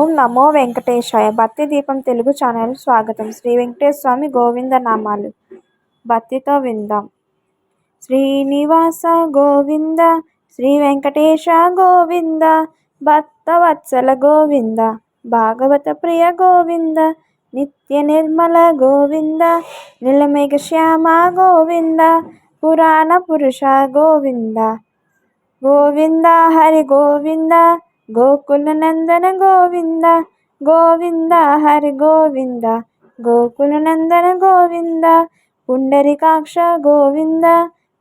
ఓం నమో వెంకటేశాయ. భక్తి దీపం తెలుగు ఛానల్ స్వాగతం. శ్రీ వెంకటేశ్వర స్వామి గోవింద నామాలు భక్తితో విందాం. శ్రీనివాస గోవింద, శ్రీ వెంకటేశ గోవింద, భక్తవత్సల గోవింద, భాగవత ప్రియ గోవింద, నిత్య నిర్మల గోవింద, నిలమేఘ శ్యామ గోవింద, పురాణ పురుష గోవింద. గోవింద హరి గోవింద, గోకుల నందన గోవింద, గోవింద హరి గోవింద, గోకుల నందన గోవింద, పుండరీకాక్ష గోవింద,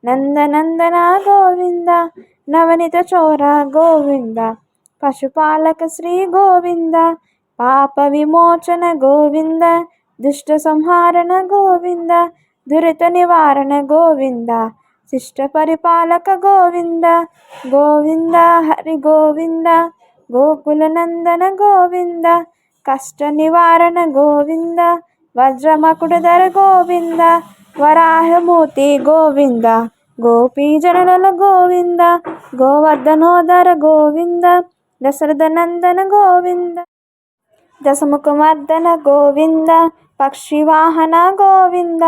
నందనందన గోవింద, నవనిత చోర గోవింద, పశుపాలక శ్రీ గోవింద, పాప విమోచన గోవింద, దుష్ట సంహారణ గోవింద, దురిత నివారణ గోవింద, శిష్ట పరిపాలక గోవింద. గోవింద హరి గోవింద, గోకుల నందన గోవింద, కష్ట నివారణ గోవింద, వజ్రమకుటధర గోవింద, వరాహమూర్తి గోవింద, గోపీజనుల గోవింద, గోవర్ధనోధర గోవింద, దశరథ నందన గోవింద, దశముఖమర్దన గోవింద, పక్షివాహన గోవింద.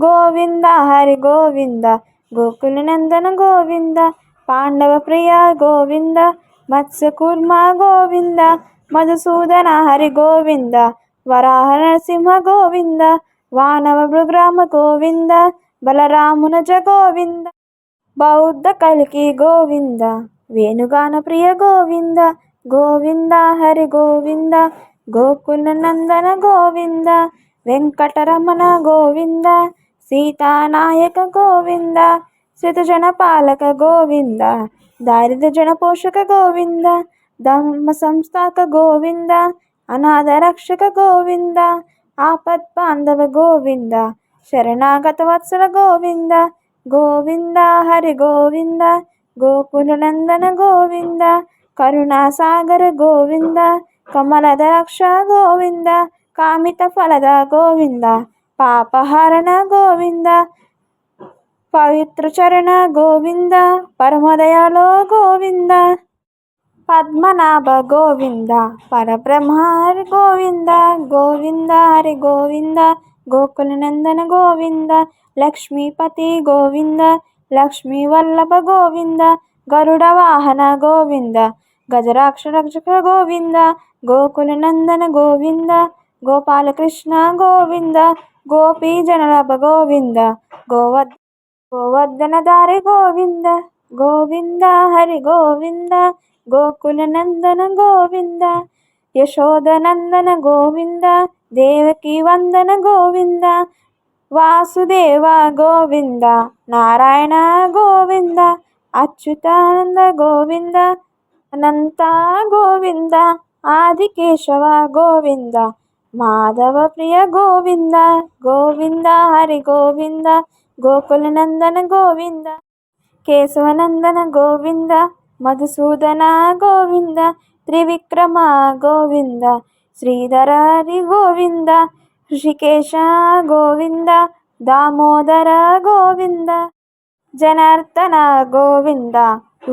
గోవింద హరి గోవింద, గోకుల నందన గోవింద, పాండవ ప్రియ గోవింద, మత్స్యకూర్మ గోవింద, మధుసూదన హరి గోవింద, వరాహ నరసింహ గోవింద, వానవ భృగ్రామ గోవింద, బలరామునజ గోవింద, బౌద్ధ కల్కి గోవింద, వేణుగాన ప్రియ గోవింద. గోవింద హరి గోవింద, గోకుల నందన గోవింద, వెంకటరమణ గోవింద, సీతానాయక గోవింద, శ్రితజన పాలక గోవింద, దారిద్ర్య జన పోషక గోవింద, ధర్మ సంస్థాక గోవింద, అనాథ రక్షక గోవింద, ఆపద్ బాంధవ గోవింద, శరణాగత వత్సల గోవింద. గోవింద హరి గోవింద, గోకుల నందన గోవింద, కరుణాసాగర గోవింద, కమలద రక్ష గోవింద, కామిత ఫలద గోవింద, పాపహరణ గోవింద, పవిత్ర చరణ గోవింద, పరమదయాలో గోవింద, పద్మనాభ గోవింద, పరబ్రహ్మ హరి గోవింద. గోవింద హరి గోవింద, గోకుల నందన గోవింద, లక్ష్మీపతి గోవింద, లక్ష్మీ వల్లభ గోవింద, గరుడ వాహన గోవింద, గజరాక్ష రక్షక గోవింద, గోకుల నందన గోవింద, గోపాలకృష్ణ గోవింద, గోపీ జనలభ గోవింద, గోవర్ధనధారి గోవింద. గోవింద హరి గోవింద, గోకుల నందన గోవింద, యశోదనందన గోవింద, దేవకీ వందన గోవింద, వాసుదేవ గోవింద, నారాయణ గోవింద, అచ్యుతానంద గోవింద, అనంత గోవింద, ఆదికేశవ గోవింద, మాధవ ప్రియ గోవింద. గోవింద హరి గోవింద, గోకుల నందన గోవింద, కేశవనందన గోవింద, మధుసూదన గోవింద, త్రివిక్రమ గోవింద, శ్రీధర హరి గోవింద, హృషికేశ గోవింద, దామోదర గోవింద, జనార్దన గోవింద,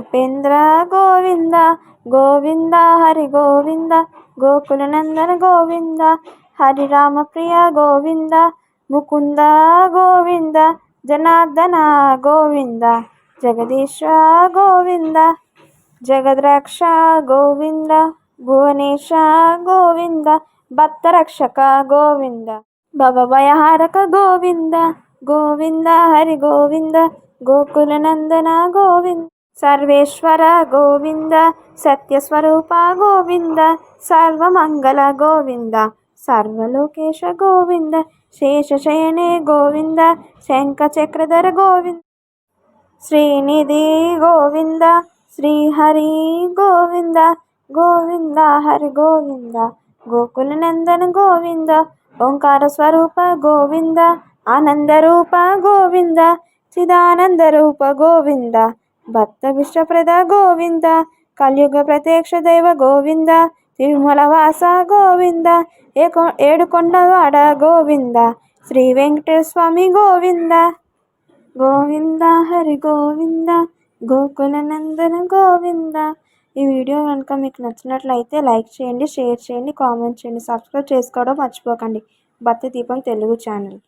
ఉపేంద్ర గోవింద. గోవింద హరి గోవింద, గోకుల నందన గోవింద, హరిరామ ప్రియ గోవింద, ముకుంద గోవింద, జనార్దన గోవింద, జగదీశ గోవింద, జగద్రక్ష గోవింద, భువనేశ గోవింద, భక్తరక్షక గోవింద, భవభయహారక గోవింద. గోవింద హరి గోవింద, గోకుల నందన గోవింద, సర్వేశ్వర గోవింద, సత్యస్వరూప గోవింద, సర్వమంగళ గోవింద, సర్వలోకేశ గోవింద, శేషశయనే గోవింద, శంఖచక్రధర గోవింద, శ్రీనిధి గోవింద, శ్రీహరి గోవింద. గోవింద హరి గోవింద, గోకుల నందన గోవింద, ఓంకార స్వరూప గోవింద, ఆనందరూప గోవింద, చిదానంద రూప గోవింద, భక్త విశ్వప్రద గోవింద, కలియుగ ప్రత్యక్ష దైవ గోవింద, తిరుమల వాస గోవింద, ఏడుకొండవాడ గోవింద, శ్రీ వెంకటేశ్వర స్వామి గోవింద. గోవింద హరి గోవింద, గోకుల నందన గోవింద, ఈ వీడియో కనుక మీకు నచ్చినట్లయితే లైక్ చేయండి, షేర్ చేయండి, కామెంట్ చేయండి, సబ్స్క్రైబ్ చేసుకోవడం మర్చిపోకండి. భక్తి దీపం తెలుగు ఛానల్.